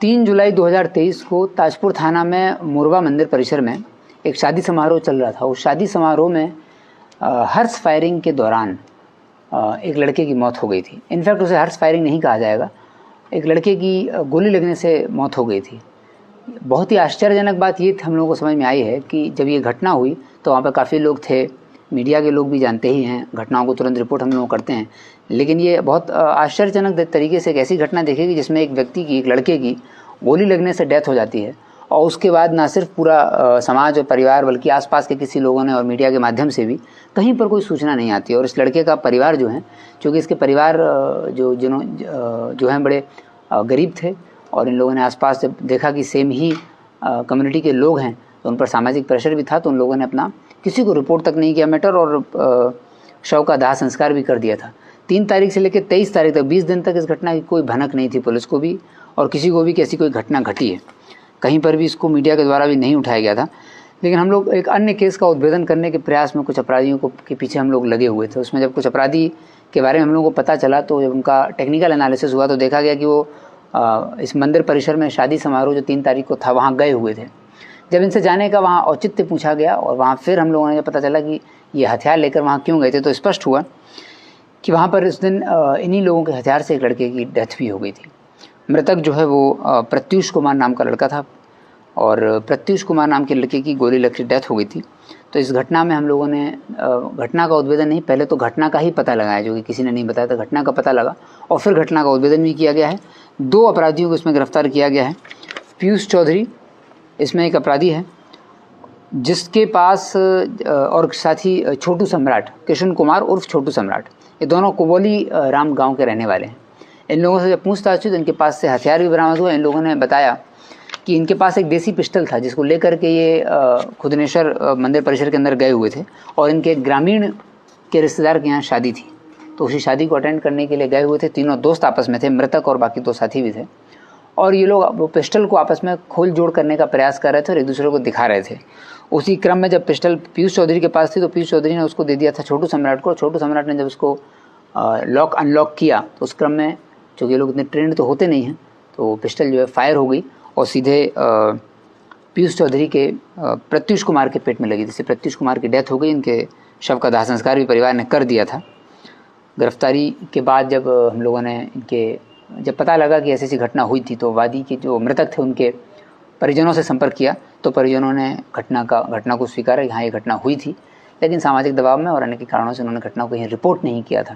3 जुलाई 2023 को ताजपुर थाना में मुरवा मंदिर परिसर में एक शादी समारोह चल रहा था। उस शादी समारोह में हर्ष फायरिंग के दौरान एक लड़के की मौत हो गई थी। इनफैक्ट उसे हर्ष फायरिंग नहीं कहा जाएगा, एक लड़के की गोली लगने से मौत हो गई थी। बहुत ही आश्चर्यजनक बात ये हम लोगों को समझ में आई है कि जब ये घटना हुई तो वहाँ पर काफ़ी लोग थे, मीडिया के लोग भी जानते ही हैं, घटनाओं को तुरंत रिपोर्ट हम लोग करते हैं। लेकिन ये बहुत आश्चर्यजनक तरीके से एक ऐसी घटना देखेगी जिसमें एक व्यक्ति की, एक लड़के की गोली लगने से डेथ हो जाती है और उसके बाद ना सिर्फ पूरा समाज और परिवार बल्कि आसपास के किसी लोगों ने और मीडिया के माध्यम से भी कहीं पर कोई सूचना नहीं आती। और इस लड़के का परिवार जो है, चूँकि इसके परिवार जो हैं बड़े गरीब थे और इन लोगों ने आसपास जब देखा कि सेम ही कम्युनिटी के लोग हैं तो उन पर सामाजिक प्रेशर भी था, तो उन लोगों ने अपना किसी को रिपोर्ट तक नहीं किया मैटर और शव का दाह संस्कार भी कर दिया था। 3 तारीख से लेकर 23 तारीख तक 20 दिन तक इस घटना की कोई भनक नहीं थी पुलिस को भी और किसी को भी कि ऐसी कोई घटना घटी है। कहीं पर भी इसको मीडिया के द्वारा भी नहीं उठाया गया था। लेकिन हम लोग एक अन्य केस का उद्भेदन करने के प्रयास में कुछ अपराधियों के पीछे हम लोग लगे हुए थे। उसमें जब कुछ अपराधी के बारे में हम लोगों को पता चला तो जब उनका टेक्निकल एनालिसिस हुआ तो देखा गया कि वो इस मंदिर परिसर में शादी समारोह जो 3 तारीख को था वहाँ गए हुए थे। जब इनसे जाने का वहाँ औचित्य पूछा गया और वहाँ फिर हम लोगों ने जब पता चला कि ये हथियार लेकर वहाँ क्यों गए थे तो स्पष्ट हुआ कि वहाँ पर इस दिन इन्हीं लोगों के हथियार से एक लड़के की डेथ भी हो गई थी। मृतक जो है वो प्रत्युष कुमार नाम का लड़का था और प्रत्युष कुमार नाम के लड़के की गोली लग के डेथ हो गई थी। तो इस घटना में हम लोगों ने घटना का उद्भेदन नहीं, पहले तो घटना का ही पता लगाया जो कि किसी ने नहीं बताया था। घटना का पता लगा और फिर घटना का उद्भेदन भी किया गया है। 2 अपराधियों को इसमें गिरफ्तार किया गया है। पीयूष चौधरी इसमें एक अपराधी है जिसके पास और साथ ही छोटू सम्राट, कृष्ण कुमार उर्फ छोटू सम्राट, ये दोनों कोबोली राम गांव के रहने वाले हैं। इन लोगों से जब पूछताछ हुई तो इनके पास से हथियार भी बरामद हुआ। इन लोगों ने बताया कि इनके पास एक देसी पिस्टल था जिसको लेकर के ये खुदनेश्वर मंदिर परिसर के अंदर गए हुए थे और इनके ग्रामीण के रिश्तेदार के यहाँ शादी थी तो उसी शादी को अटेंड करने के लिए गए हुए थे। तीनों दोस्त आपस में थे, मृतक और बाकी 2 साथी भी थे और ये लोग वो पिस्टल को आपस में खोल जोड़ करने का प्रयास कर रहे थे और एक दूसरे को दिखा रहे थे। उसी क्रम में जब पिस्टल पीयूष चौधरी के पास थी तो पीयूष चौधरी ने उसको दे दिया था छोटू सम्राट को। छोटू सम्राट ने जब उसको लॉक अनलॉक किया तो उस क्रम में चूँकि ये लोग इतने ट्रेंड तो होते नहीं हैं तो पिस्टल जो है फायर हो गई और सीधे पीयूष चौधरी के प्रत्युष कुमार के पेट में लगी, जिससे प्रत्युष कुमार की डेथ हो गई। इनके शव का दाह संस्कार भी परिवार ने कर दिया था। गिरफ्तारी के बाद जब हम लोगों ने जब पता लगा कि ऐसी घटना हुई थी तो वादी के जो मृतक थे उनके परिजनों से संपर्क किया तो परिजनों ने घटना को स्वीकारा कि हाँ ये घटना हुई थी, लेकिन सामाजिक दबाव में और अन्य के कारणों से उन्होंने घटना को कहीं रिपोर्ट नहीं किया था।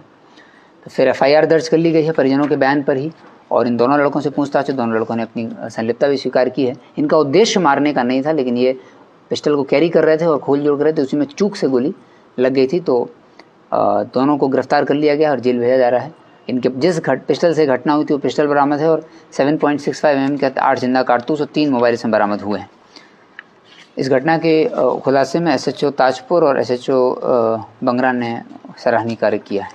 तो फिर FIR दर्ज कर ली गई है परिजनों के बयान पर ही और इन दोनों लड़कों से पूछताछ, दोनों लड़कों ने अपनी संलिप्तता भी स्वीकार की है। इनका उद्देश्य मारने का नहीं था, लेकिन ये पिस्टल को कैरी कर रहे थे और खोल जोड़ कर रहे थे, उसी में चूक से गोली लग गई थी। तो दोनों को गिरफ्तार कर लिया गया और जेल भेजा जा रहा है। इनके जिस पिस्टल से घटना हुई थी वो पिस्टल बरामद है और 7.65 mm के 8 जिंदा कारतूस और 3 मोबाइल इसमें बरामद हुए हैं। इस घटना के खुलासे में SHO ताजपुर और SHO बंगरा ने सराहनीय कार्य किया है।